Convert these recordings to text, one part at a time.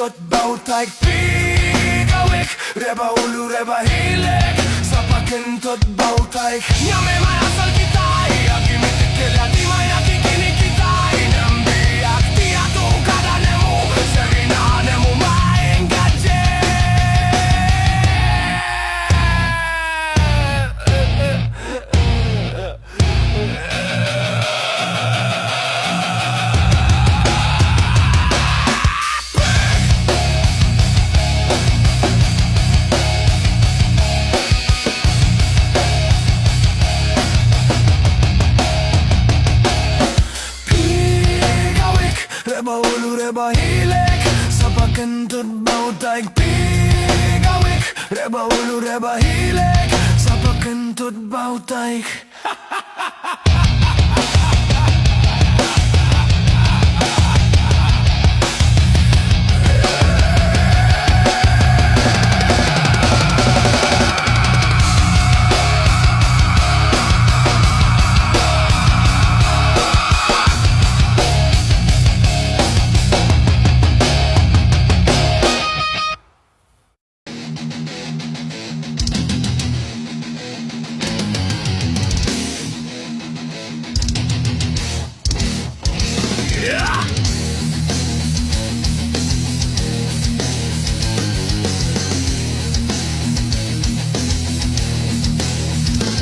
kentut bau taik pigawik, reba ulu reba hilik, sapa kentut bau taik. Nyame mai asal kita, iya kimi tikila di maya kini kita. Nambi akti atu kada nemu, serina nemu main gaje. Reba ulu reba hilik, sapa kentut bau taik pigawik, reba ulu reba hilik, sapa kentut bau taik.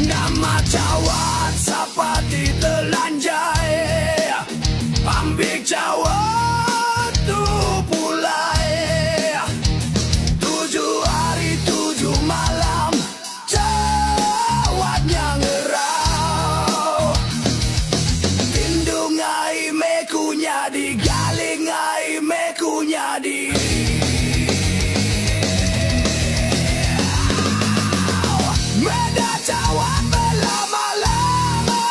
Nama cawat sapa ditelanjai, ambil cawat tu pulai. 7 hari 7 malam cawatnya ngerau. Tindungai mekunya digalingai mekunya di. Meda cawat berlama-lama,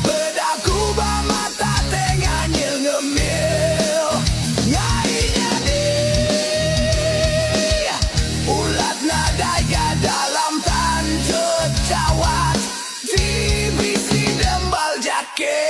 bedaku mata tengahnya ngemil. Nyainya di ulat nadai ke dalam tanjut cawat, dibisi dembal jaket.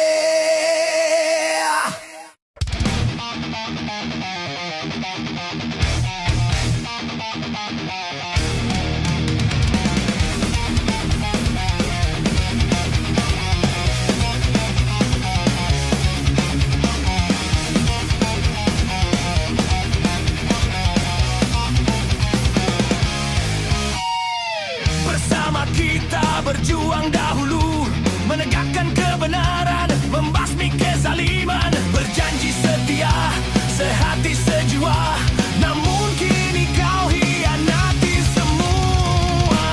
Bersama kita berjuang dahulu, menegakkan kebenaran, membasmi kezaliman, berjanji setia, sehati sejiwa. Namun kini kau hianati semua.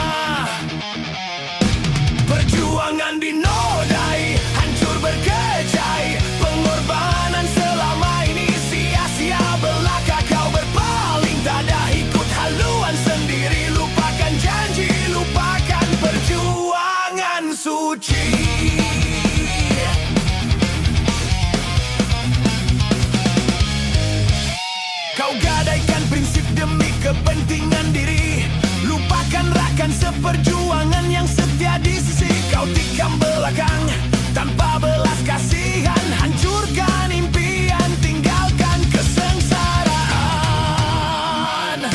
Perjuangan dinodai, hancur berkecai, pengorbanan selama ini sia-sia belaka. Kau berpaling dada, ikut haluan sendiri, lupakan janji, lupakan perjuangan suci. Kau gadaikan prinsip demi kepentingan diri, lupakan rakan seperjuangan yang setia di sisi. Kau tikam belakang tanpa belas kasihan, hancurkan impian, tinggalkan kesengsaraan.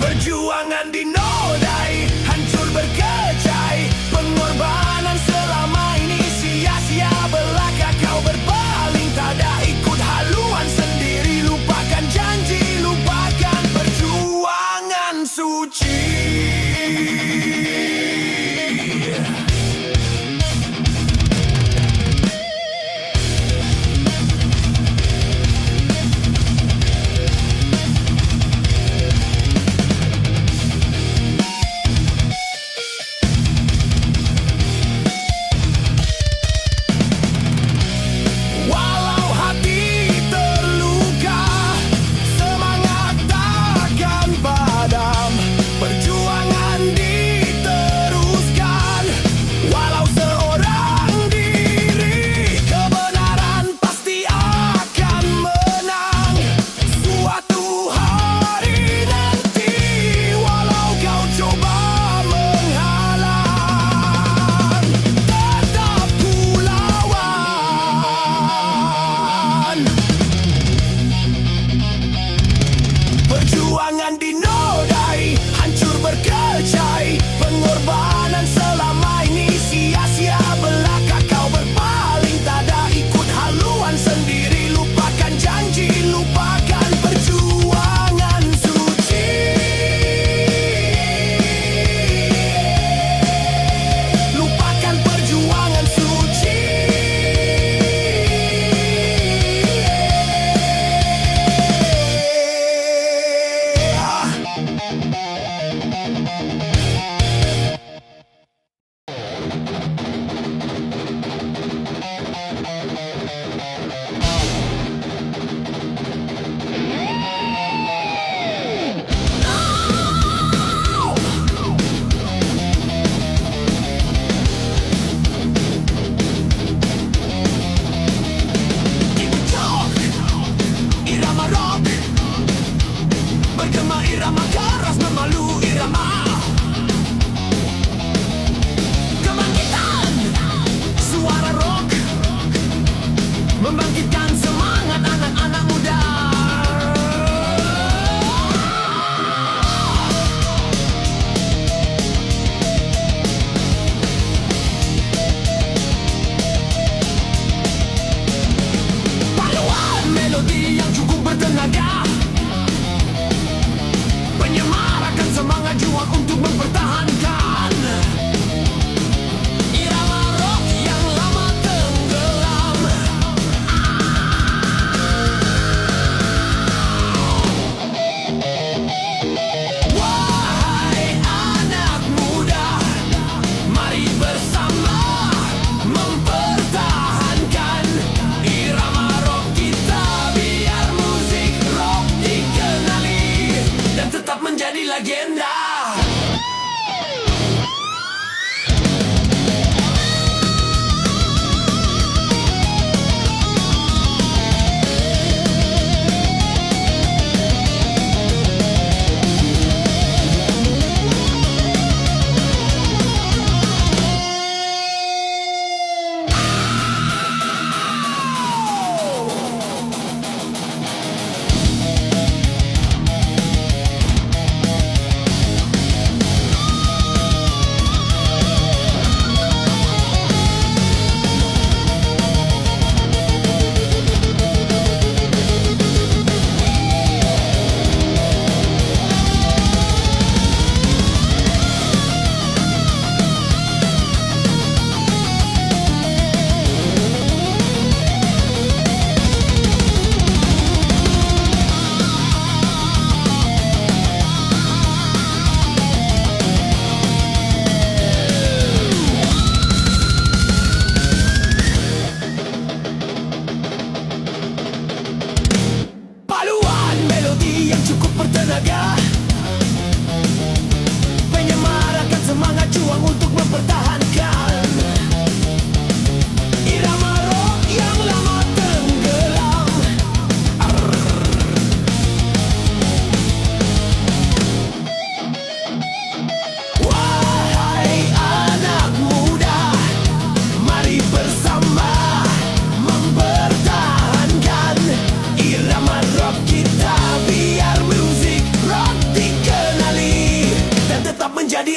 Perjuangan dinodai, hancur berkecai, pengorbanan selama ini sia-sia belaka. Kau berpaling tada, ikut haluan sendiri, lupakan janji, lupakan perjuangan suci.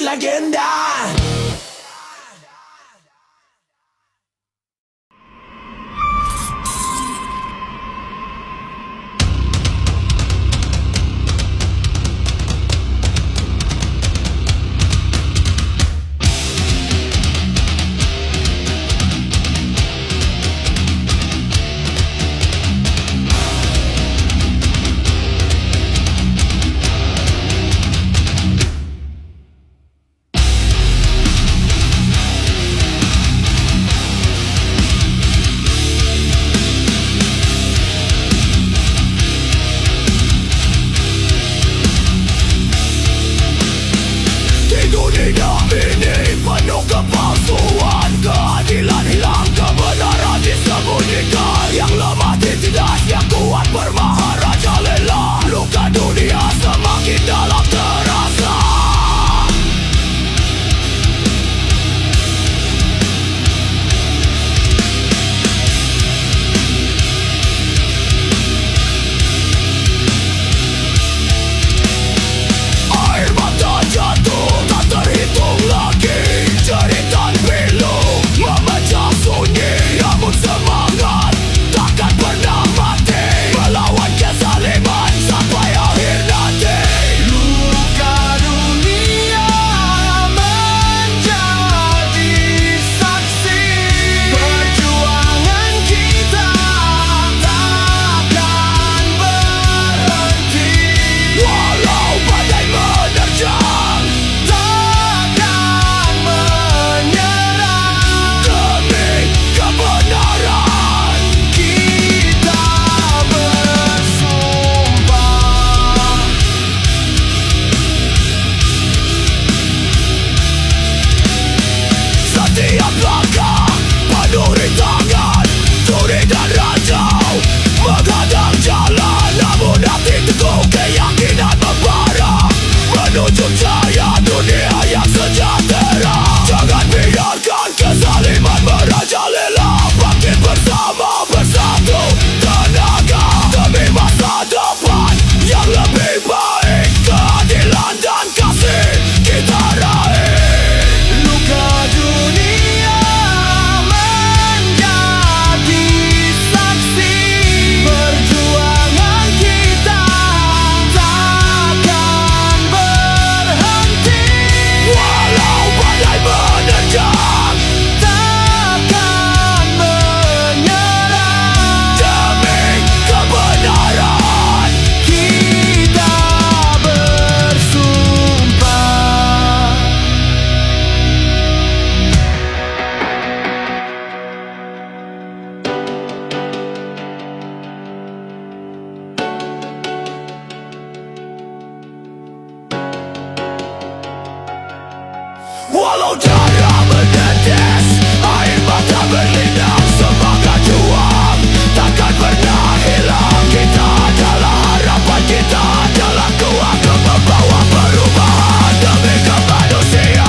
legenda. Keadilan hilang, kebenaran disembunyikan. Yang lemah ditindas, yang kuat bermaharaja lela. Luka dunia semakin dalam terasa. Air mata jatuh, tak terhitung lagi. Jeritan pilu memecah sunyi, namun semangat takkan pernah mati. Melawan kezaliman sampai akhir nanti. Luka dunia menjadi saksi. Perjuangan kita takkan berhenti. Walau badai menerjang, takkan menyerah. Demi kebenaran kita bersumpah. Setiap langkah penuh rintangan, duri dan ranjau menghadang jalan. Namun hati teguh, keyakinan membara menuju cahaya dunia yang sejahtera. Jangan biarkan kezaliman merajalela. Bangkit bersama, bersatu tenaga demi masa depan yang lebih baik. Keadilan dan kasih kita raih. Luka dunia menjadi saksi. Perjuangan kita takkan berhenti. Walau badai menerjang, takkan menyerah. Demi kebenaran kita bersumpah. Walau darah menetes, air mata berlinang, semangat juang takkan pernah hilang. Kita adalah harapan, kita adalah keluarga membawa perubahan demi kemanusiaan.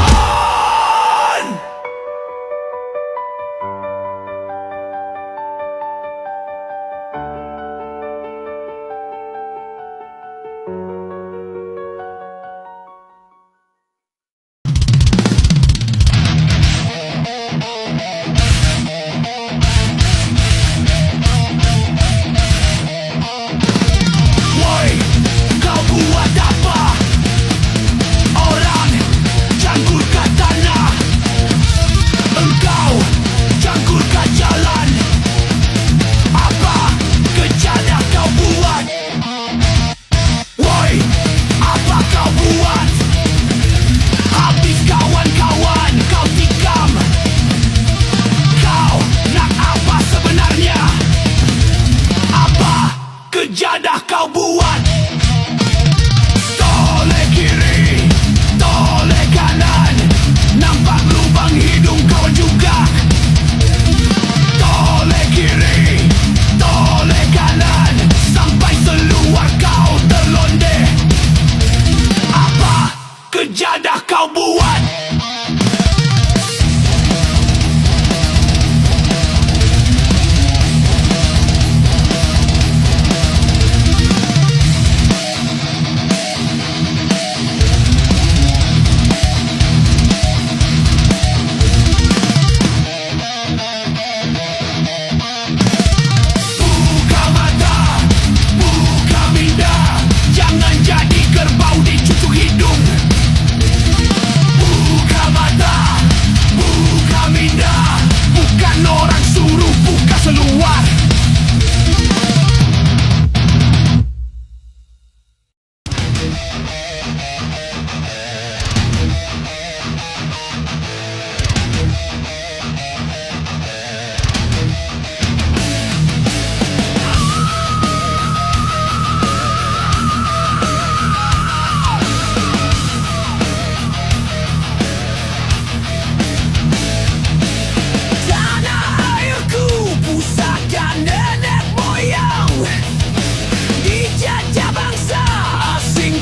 Woi, kau buat apa? Orang jangkurkan tanah, engkau jangkurkan jalan. Apa kejadian kau buat? Woi, apa kau buat? Habis kawan-kawan kau tikam. Kau nak apa sebenarnya? Apa kejadian kau buat? Toleh kiri, toleh kanan, nampak lubang hidung kawan juga. Toleh kiri, toleh kanan, sampai seluar kau terlondeh. Apa kejadian kau buat?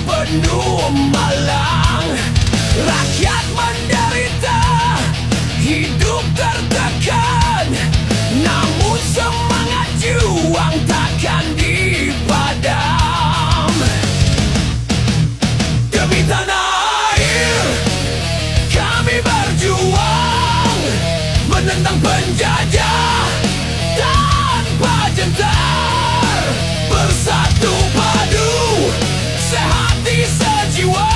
Penuh malang, rakyat menderita, hidup tertekan, namun semangat juang takkan dipadam. Demi tanah air, kami berjuang, menentang penjajah tanpa gentar, bersatu padu, sehati sejiwa.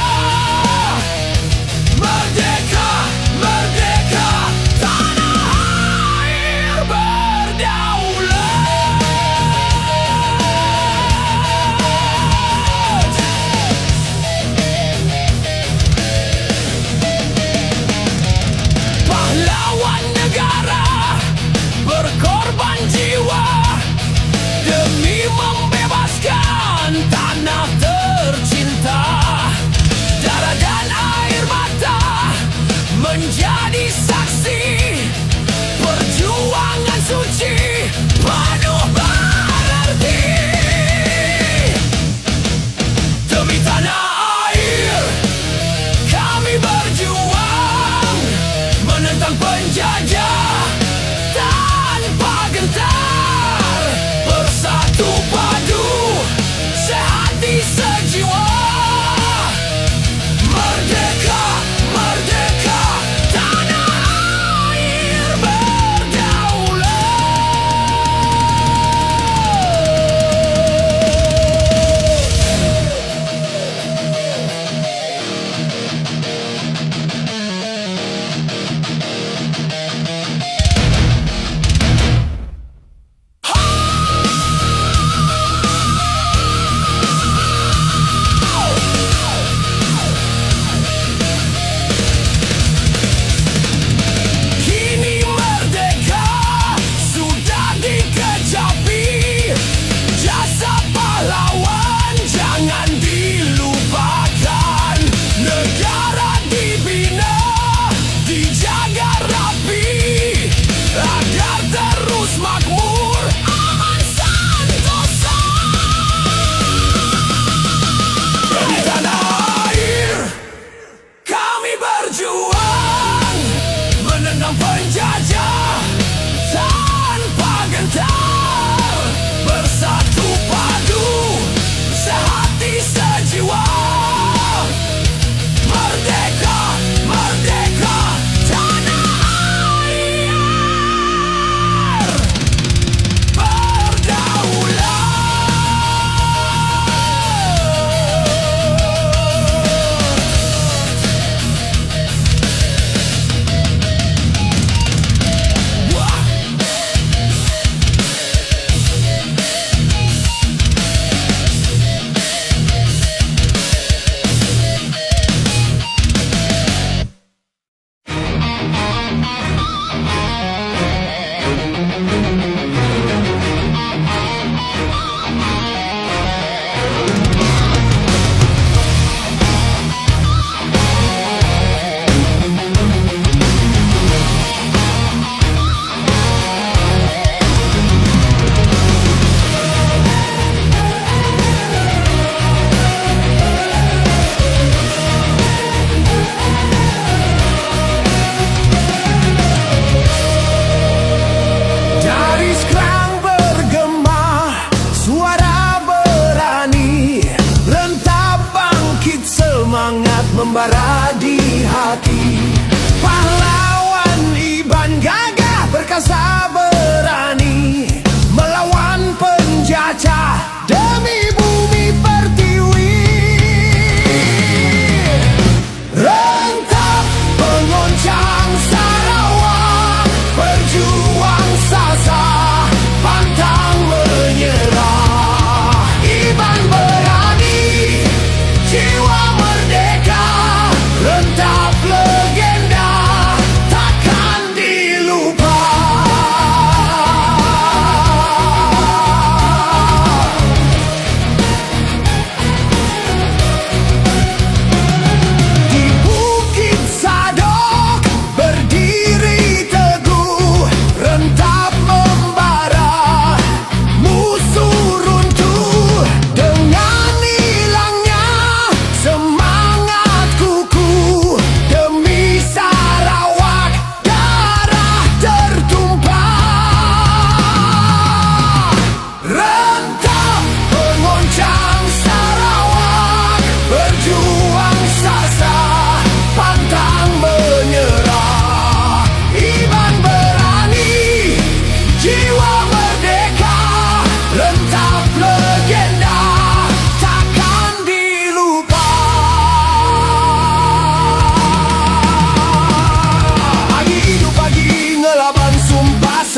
Merdeka, merdeka, tanah air berdaulat. Pahlawan negara berkorban jiwa demi membebaskan tanah tercinta. Darah dan air mata menjadi saksi perjuangan suci penuh berarti. Demi tanah air kami berjuang, menentang penjajah tanpa gentar, bersatu padu, sehati sejiwa.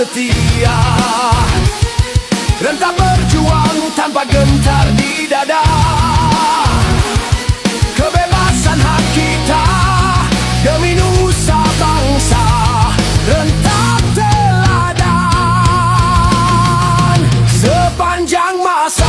setia, rentah berjuang tanpa gentar di dada. Kebebasan hak kita demi nusa bangsa, rentah teladan sepanjang masa.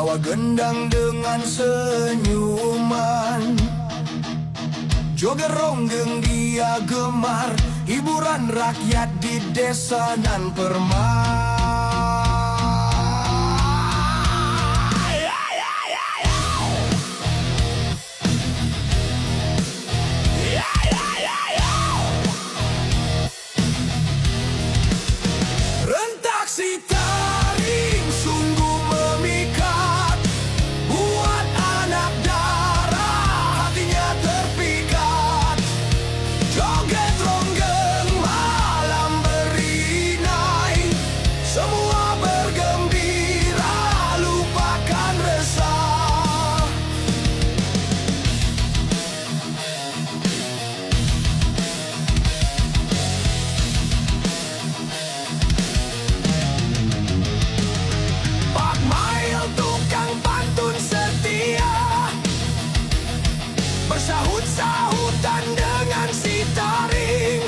bawa gendang dengan senyuman. Joget ronggeng dia gemar, hiburan rakyat di desa nan permai. Rentak si taring sungguh memikat, buat anak darah hatinya terpikat. Joget ronggeng malam berinai, semua bergembira lupakan resah. Pak Mail tukang pantun setia, bersahut-sahutan dengan si taring.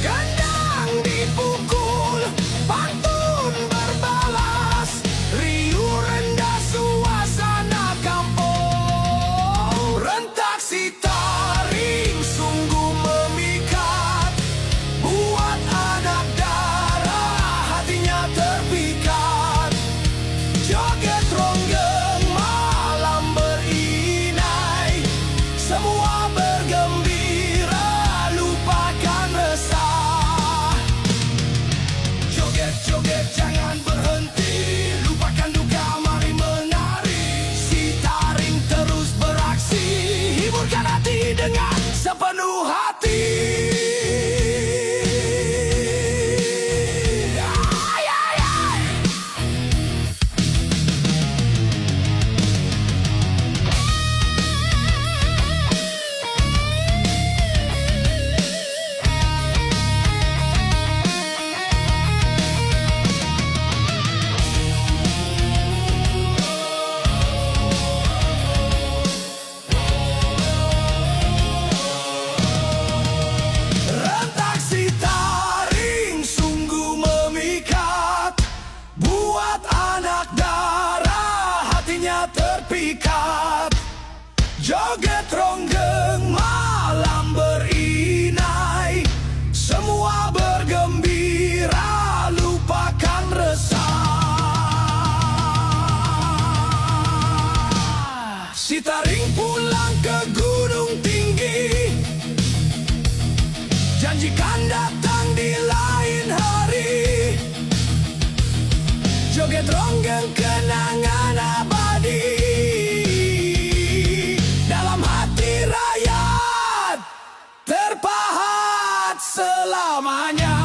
Gendang dipukul, pantun berbalas, riuh rendah suasana kampung. Rentak si taring sungguh memikat, buat anak darah hatinya terpikat. Joget ronggeng malam berinai, semua bergembira lupakan resah. Joget-joget jangan berhenti, lupakan duka mari menari. Si taring terus beraksi, hiburkan hati dengan sepenuh hati. Ay, ay, ay. Rentak si taring sungguh memikat, buat anak darah hatinya terpikat. Joget ronggeng malam berinai, semua bergembira lupakan resah. Si taring pulang ke gunung tinggi, janjikan datang di lain hari. Joget ronggeng kenangan abadi dalam hati rakyat, terpahat selamanya.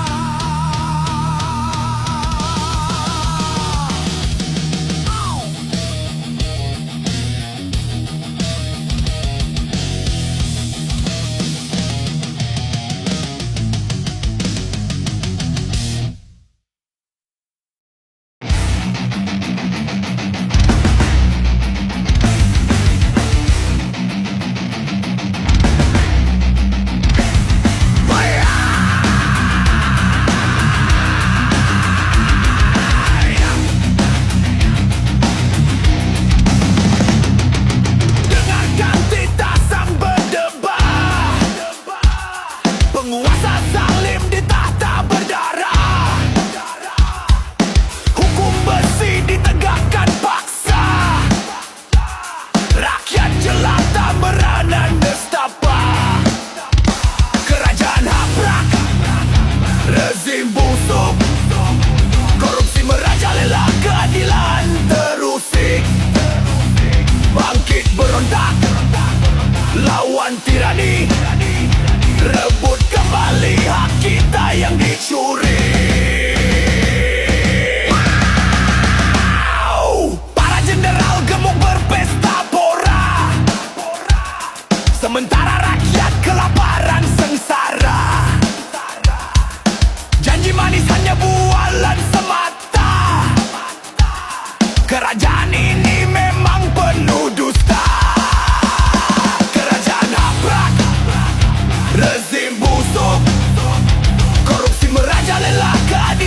Dengarkan titah sang berdebar, penguasa zalim di tahta berdarah. Hukum besi ditegakkan paksa, rakyat jelata beranan nestapa. Kerajaan haprak, rezim busuk, korupsi merajalela, keadilan terusik. Bangkit berontak, lawan tirani, rebut kembali hak kita yang dicuri. Para jenderal gemuk berpesta pora, sementara rakyat kelaparan sengsara. Janji manis hanya bualan semata, kerajaan ini memang penuh dusta. Kerajaan haprak, rezim busuk, korupsi merajalela, keadilan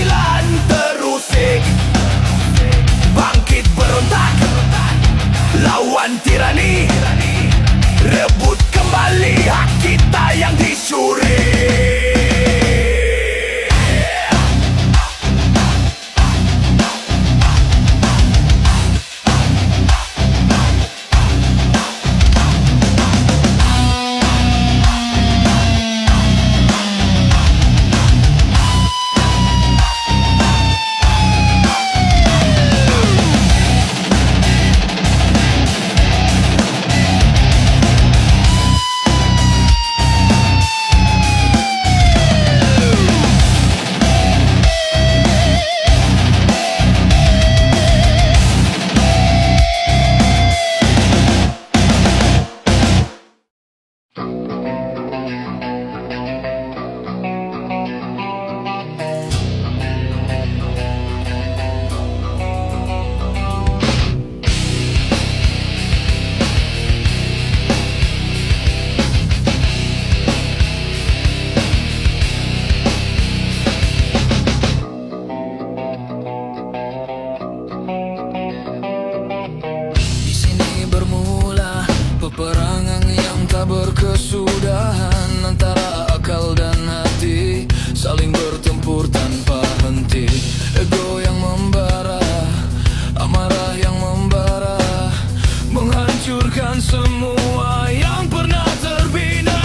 berkesudahan antara akal dan hati, saling bertempur tanpa henti. Ego yang membara, amarah yang membara, menghancurkan semua yang pernah terbina.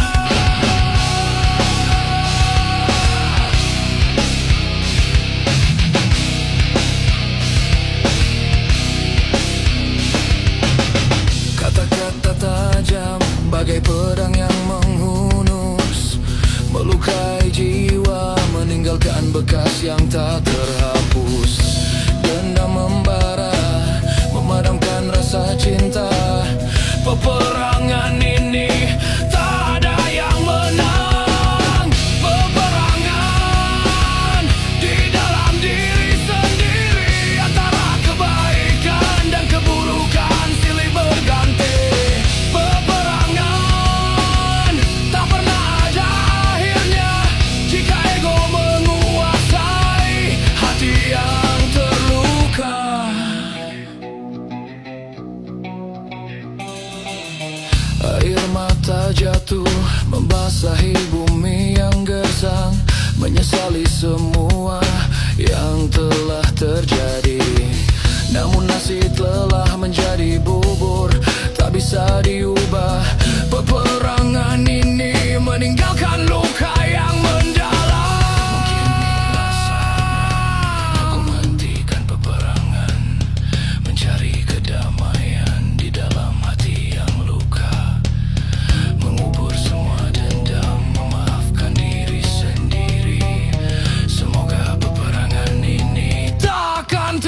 Kata-kata tajam bagai pedang yang menghunus, melukai jiwa, meninggalkan bekas yang tak terhapus. Dendam membara, memadamkan rasa cinta. Peperangan ini tak ada yang menang. Peperangan di dalam diri sendiri, antara kebaikan dan keburukan silih berganti. Peperangan tak pernah ada akhirnya jika ego menguasai hati yang terluka. Air mata jatuh membasahi bumi yang gersang, menyesali semua yang telah terjadi. Namun nasib telah menjadi bubur, tak bisa diubah. Peperangan ini meninggalkan luka yang mendalam. Mungkin inilah saatnya aku menghentikan peperangan, mencari kedamaian di dalam hati yang luka, mengubur semua dendam, memaafkan diri sendiri. Semoga peperangan ini takkan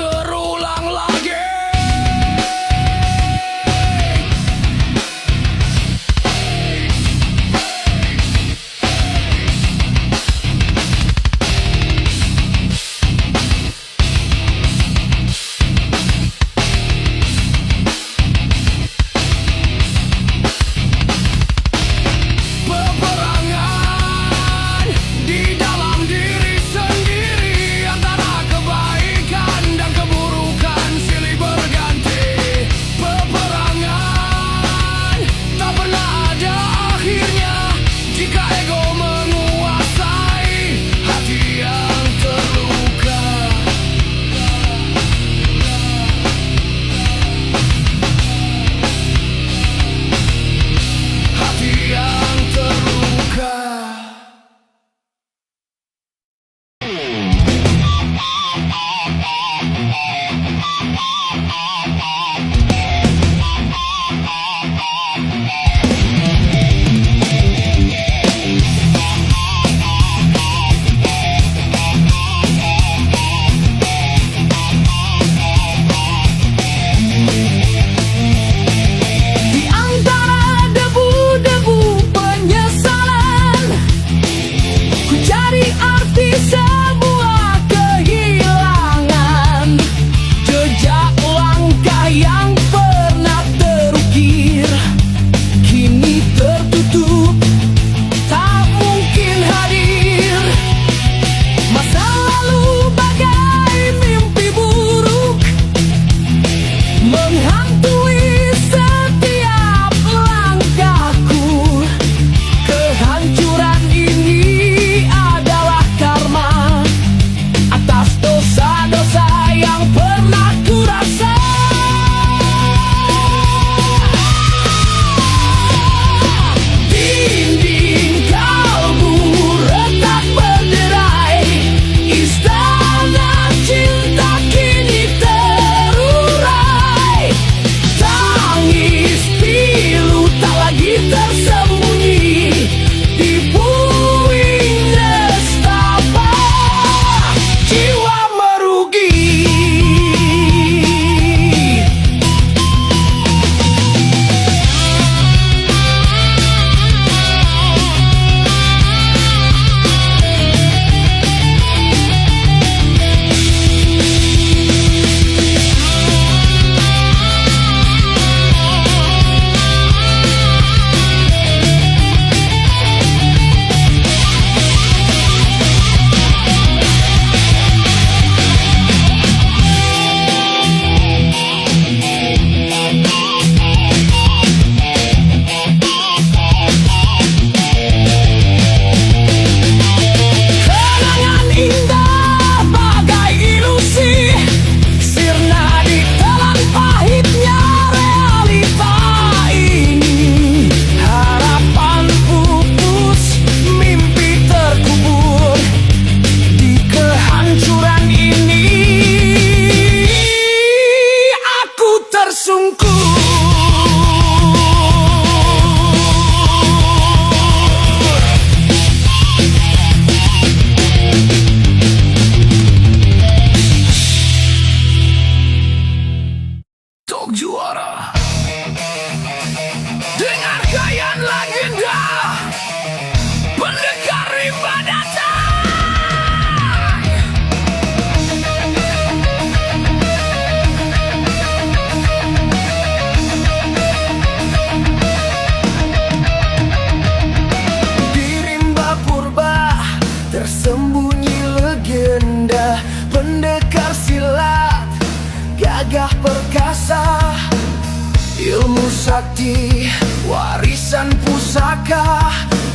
sakti, warisan pusaka.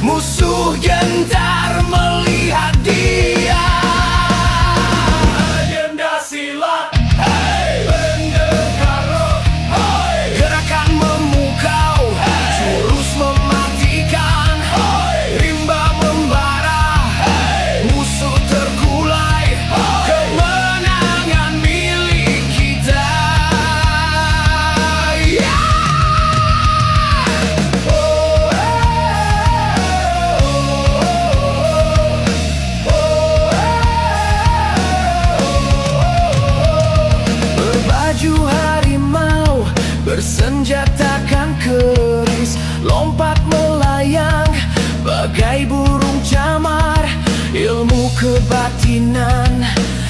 Musuh gentar melihat dia. Legenda silat, hey, pendekar roh, hey. Gerakan memukau, hey. Jurus mematikan, hey. Rimba membara, hey. Musuh terkulai, hey. Kemenangan milik kita. Yeah. Bersenjatakan keris, lompat melayang bagai burung camar. Ilmu kebatinan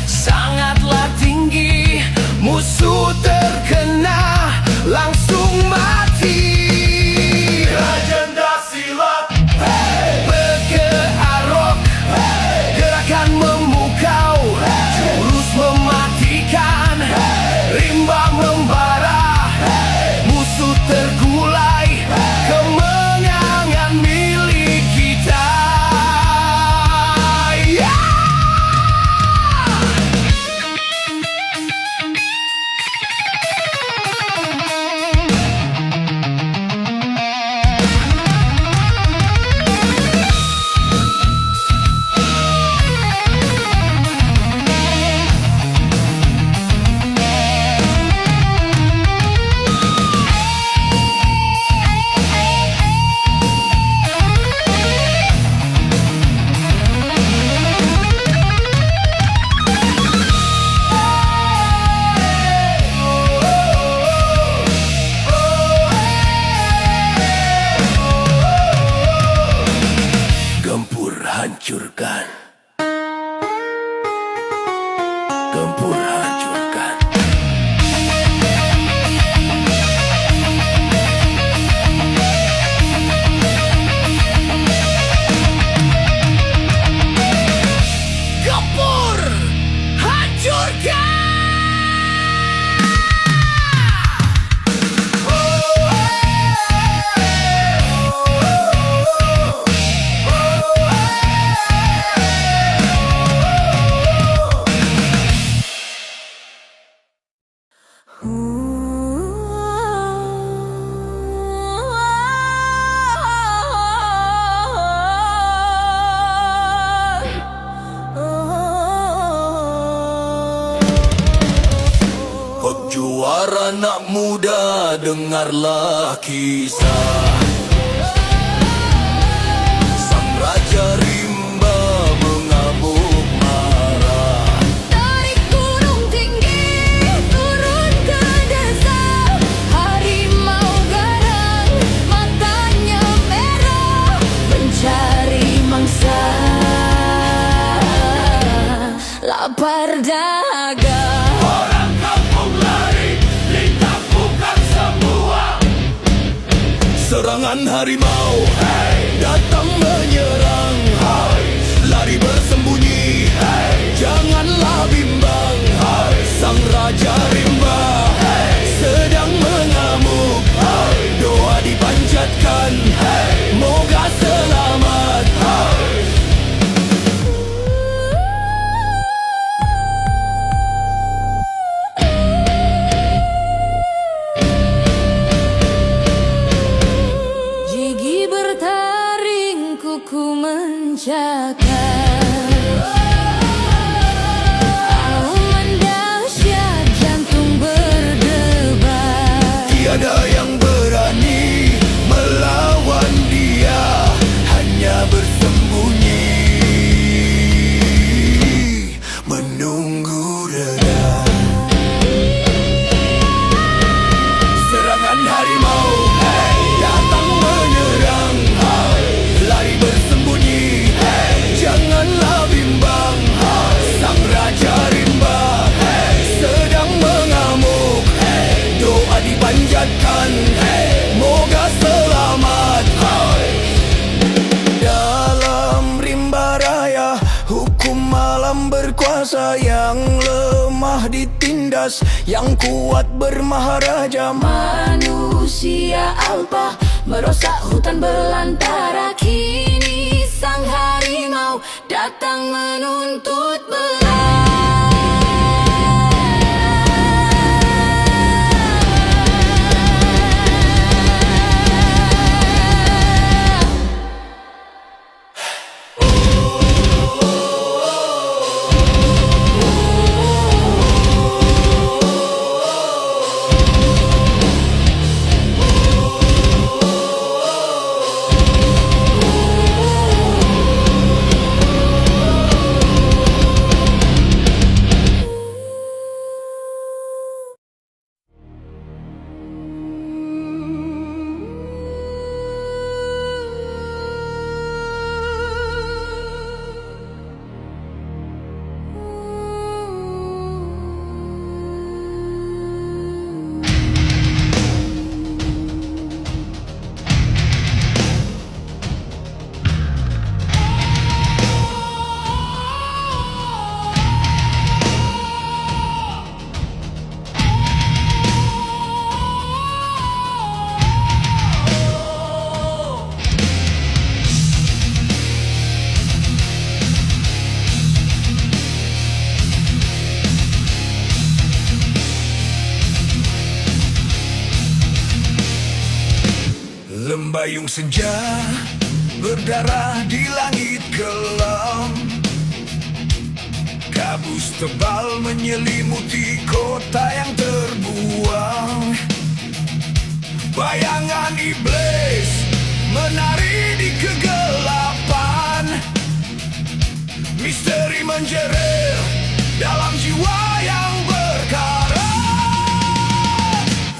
sangatlah tinggi. Musuh terkena langsung mati. Legenda silat, hey. Begear rock, hey. Gerakan memukau, hey. Jurus mematikan, hey. Rimba membara, terkulai, kemenangan milik kita. Yeah! Hancurkan, gempur hancurkan. Gempur hancurkan. Juara anak muda, dengarlah kisah sang raja rimba mengamuk marah. Dari gunung tinggi turun ke desa, harimau garang matanya merah mencari mangsa. Lapar dahaga, serangan harimau, hey. Datang menyerang, hey. Lari bersembunyi, hey. Janganlah bimbang, hey. Sang raja rimba, hey. Sedang mengamuk, hey. Doa dipanjatkan, hey. Moga selamat, hey. ku mencakar. Auman dahsyat, jantung berdebar. Tiada yang berani melawan dia, hanya bersembunyi menunggu reda. Serangan harimau, hey, datang menyerang, hey. Lari bersembunyi, hey. cerdas, yang kuat bermaharaja. Manusia alpa merosak hutan belantara. Kini sang harimau datang menuntut belas. Lembayung senja berdarah di langit kelam. Kabus tebal menyelimuti kota yang terbuang. Bayangan iblis menari di kegelapan. Misteri menjerit dalam jiwa yang berkarat.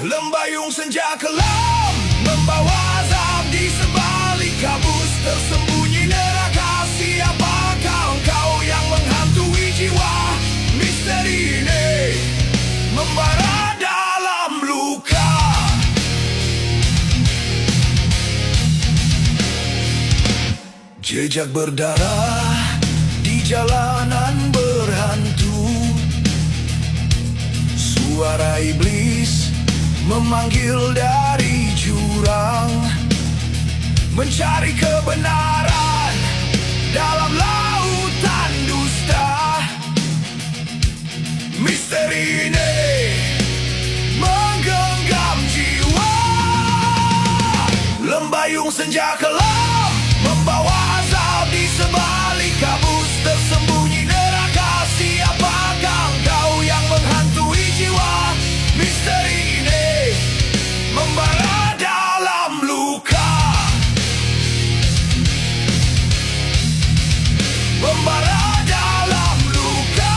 Lembayung senja kelam membawa azab di sebalik kabus tersembunyi neraka. Siapakah engkau yang menghantui jiwa? Misteri ini membara dalam luka. Jejak berdarah di jalanan berhantu. Suara iblis memanggil dari jurang, mencari kebenaran dalam lautan dusta. Misteri ini menggenggam jiwa. Lembayung senja kelam membawa azab di sebalik kabus tersembunyi neraka. Siapakah engkau yang menghantui jiwa? Misteri ini membara dalam luka. Membara dalam luka.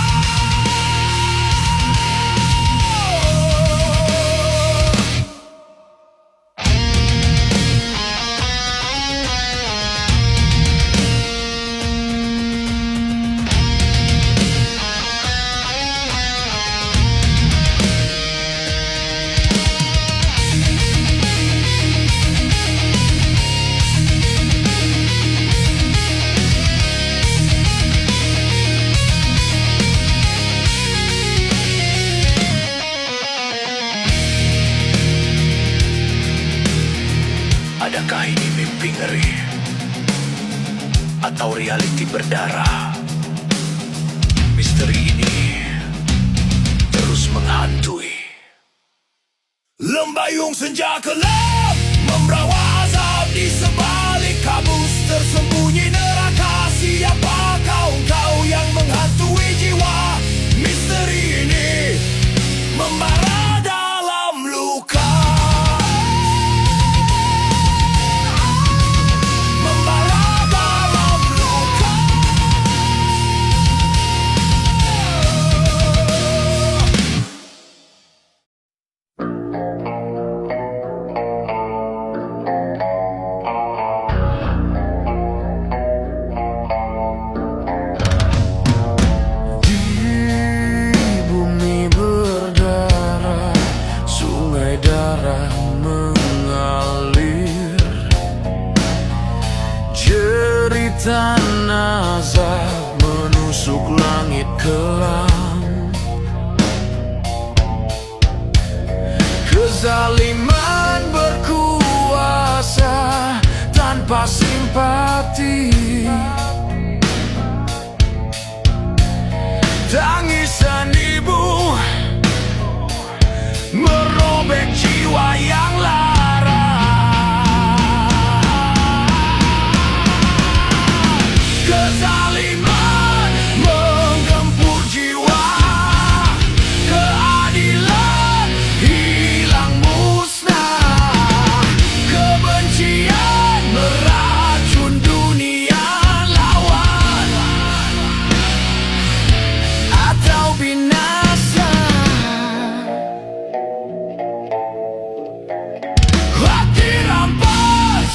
Adakah ini mimpi ngeri atau realiti berdarah? Misteri ini terus menghantui. Lembayung senja kelam membawa azab di sebalik kabus tersembunyi neraka. Siapakah engkau yang menghantui jiwa? Misteri ini membara dalam luka. Tanah azab menusuk langit kelam. Kezaliman berkuasa tanpa simpati. Tangisan ibu merobek jiwa yang lara. Kezaliman menggempur jiwa, keadilan hilang musnah, kebencian meracun dunia lawan atau binasa. Hati rampas,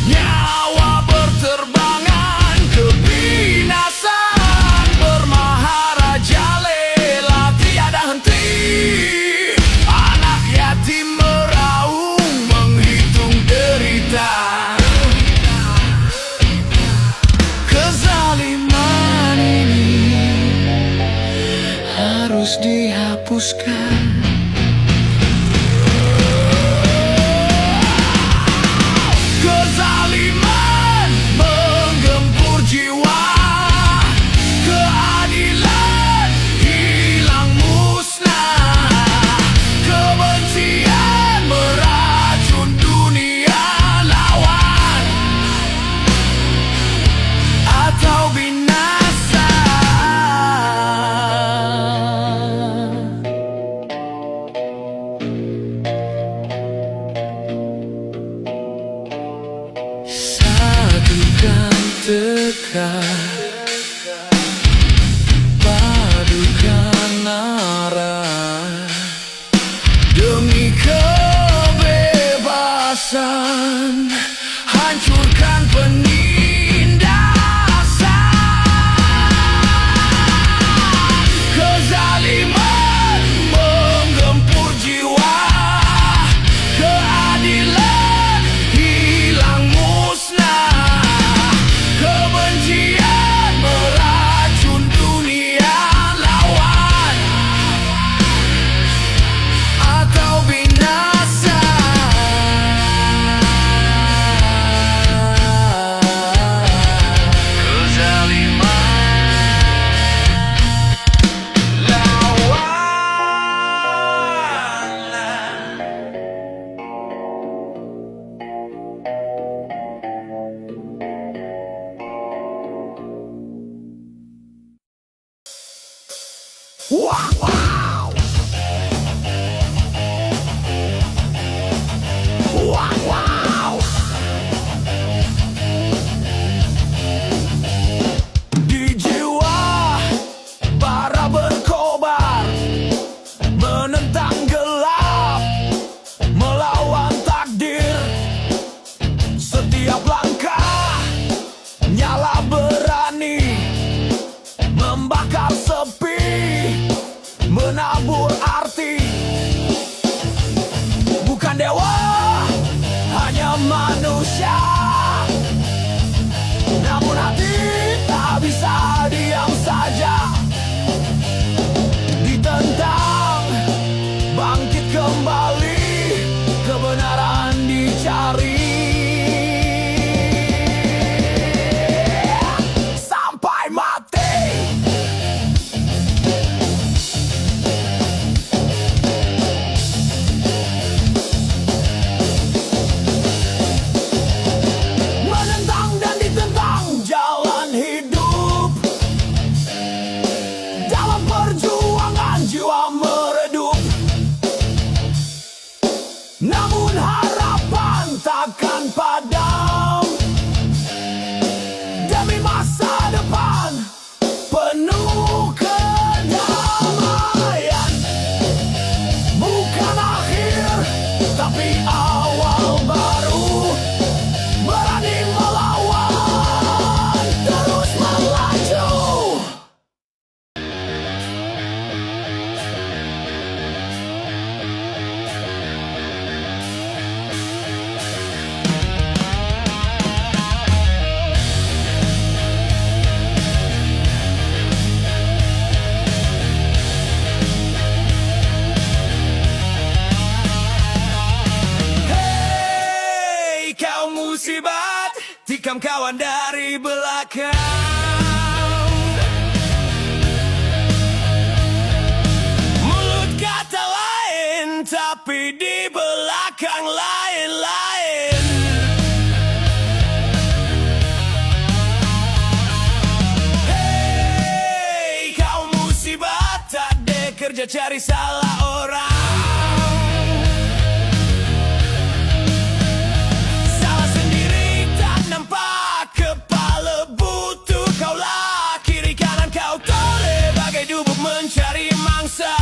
nyawa berterbangan, kebinasan bermaharaja lela tiada henti. Anak yatim meraung menghitung derita. Kezaliman ini harus dihapuskan. Kezaliman menggempur jiwa, keadilan hilang musnah, kebencian meracun dunia lawan atau binasa. Satukan tekad, padukan arah demi kebebasan, hancurkan penindasan. Kezaliman menggempur jiwa, keadilan hilang musnah, kebencian meracun dunia lawan atau binasa. Kezaliman lawanlah. Wow. Wow. Di jiwa bara berkobar, menentang gelap, melawan takdir. Setiap langkah nyala berani, membakar sepi, menabur arti. Bukan dewa, hanya manusia. Namun hati tak bisa diam saja. Ditentang, bangkit kembali, kebenaran dicari sampai mati. Menentang dan ditentang jalan hidup, dalam perjuangan jiwa meredup. Namun harapan takkan padam, demi masa depan penuh kedamaian. Bukan akhir, tapi awal baru. Berani melawan, terus melaju. musibat, tikam kawan dari belakang. Mulut kata lain, tapi di belakang lain-lain. Hei, kau musibat, tak deh kerja cari salah orang. Salah sendiri tak nampak, kepala butuh kau lah. Kiri kanan kau toleh bagai dubuk mencari mangsa.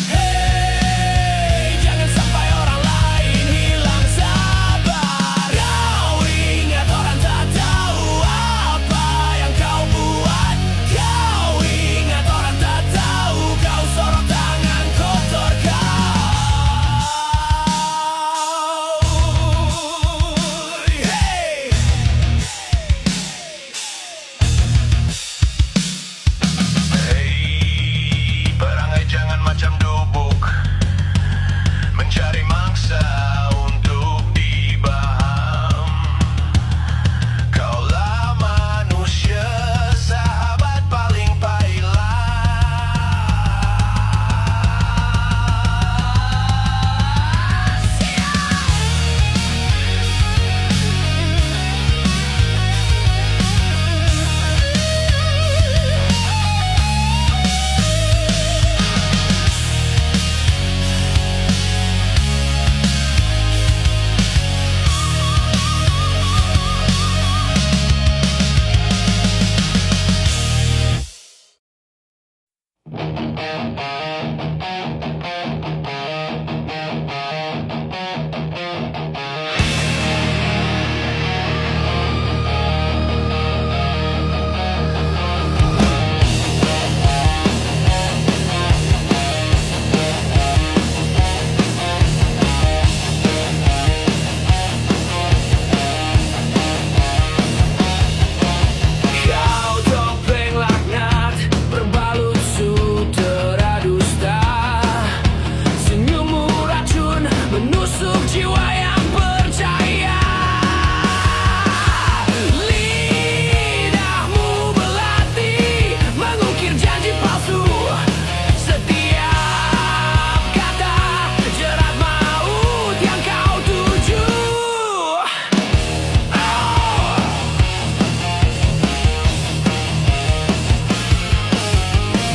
Hei, jangan sampai orang lain hilang sabar. Kau ingat orang tak tahu apa yang kau buat. Kau ingat orang tak tahu kau sorot tangan kotor kau. Hey. Hei, perangai jangan macam dubuk, mencari mangsa untuk dibaham. Kaulah manusia, sahabat paling kau topeng laknat berbalut sutera dusta. Senyummu racun menusuk jiwa yang percaya. Lidahmu belati mengukir janji palsu. Setiap kata jerat maut yang kau tuju.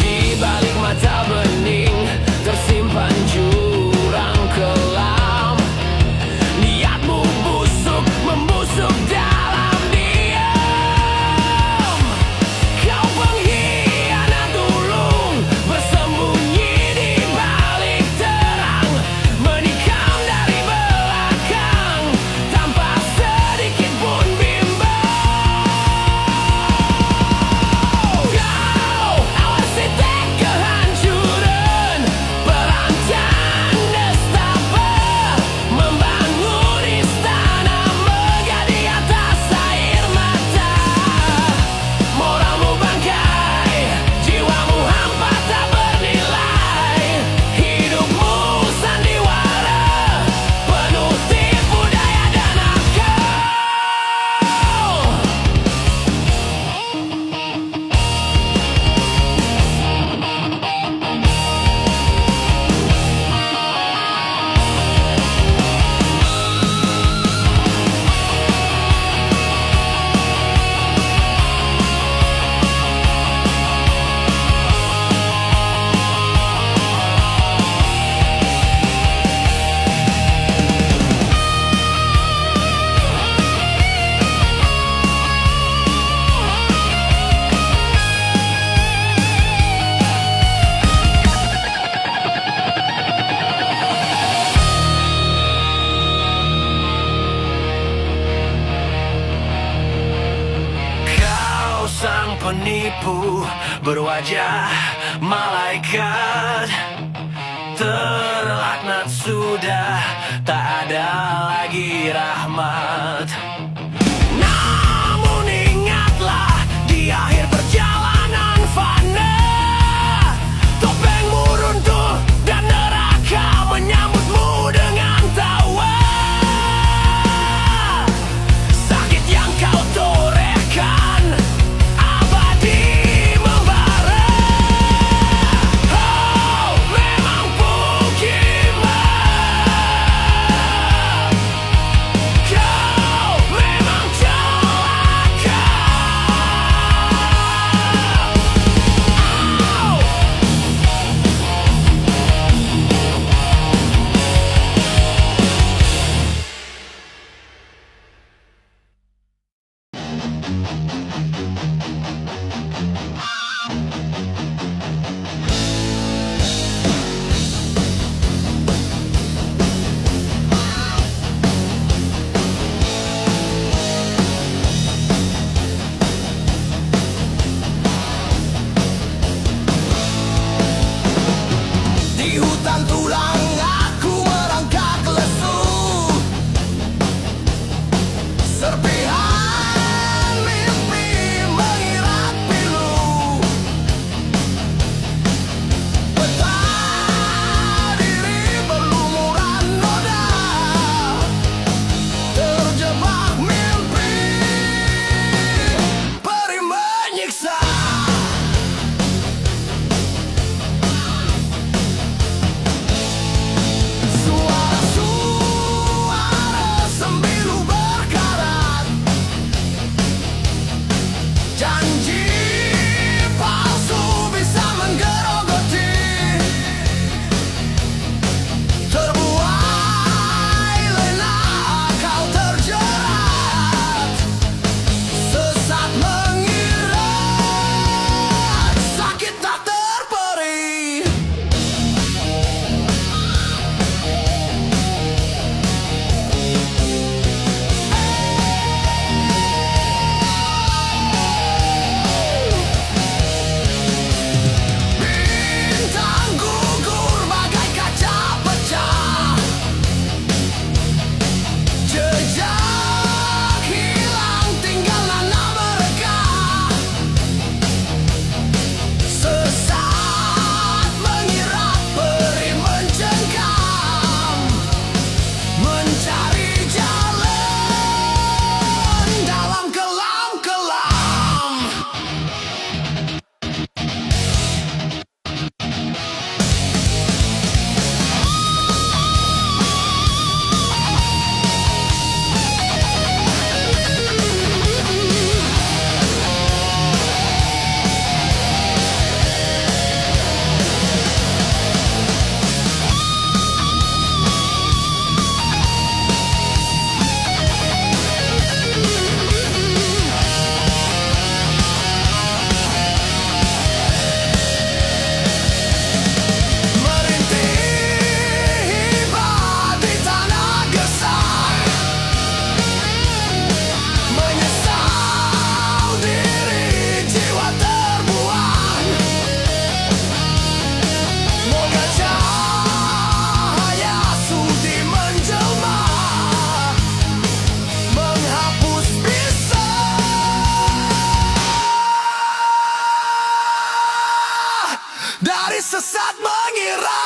Di balik mata bening tersimpan jurang kelam. Niatmu busuk, membusuk dalam diam. Kau pengkhianat ulung, bersembunyi di balik terang. Menikam dari belakang, tanpa sedikit pun bimbang. Kau awasi kehancuran, perancang nestapa, membangun istana megah di atas air mata. Moralmu bangkai, jiwamu hampa tak bernilai. Hidupmu sandiwara, penuh tipu daya dan akal. Kau sang penipu berwajah malaikat, terlaknat sudah tak ada lagi rahmat. Namun ingatlah, di akhir perjalanan fana, topengmu runtuh dan neraka menyambutmu dengan tawa. sesat mengira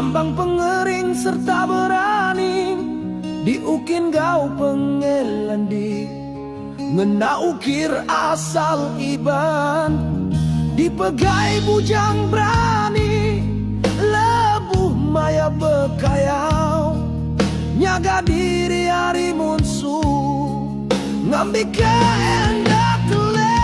lambang pengering serta berani, diukin gau pengelandi, ngena ukir asal iban, dipegai bujang berani, lebuh maya bekayau, nyaga diri hari munsuh, ngambil keendak le.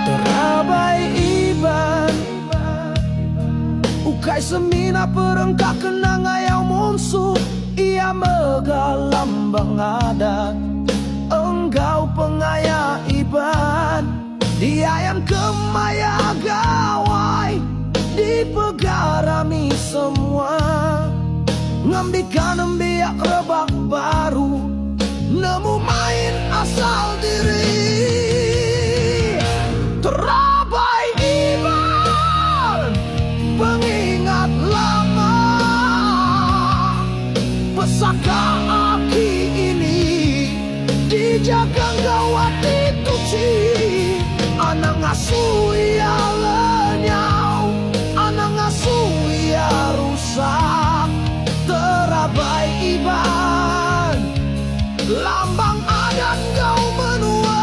Terabai iban, ukai semina perengkak kenang ayau munsuh, ia megalambang adat, enggau pengaya iban, diayan kemaya gawai, dipegarami semua, ngambikan embiak rebak baru, nemu main asal diri. Terabai iban, pengingat lama, pesaka aki ini, dijaga gawat dituci, anak ngasuh ia lenyau, anak ngasuh ia rusak. Terabai iban, lambang adat kau menua.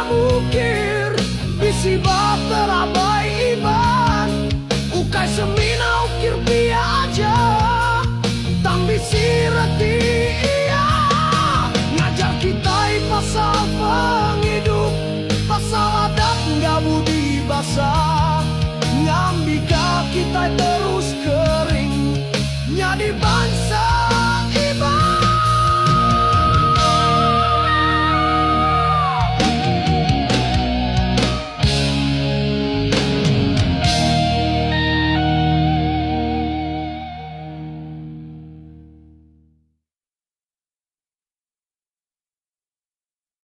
Ukir bisi bab terabai iban, ukai semina ukir pia aja, tang bisi reti iya, ngajar kita pasal penghidup, pasal adat nggak budi basah, ngambika kita terus kering, nyadi bangsa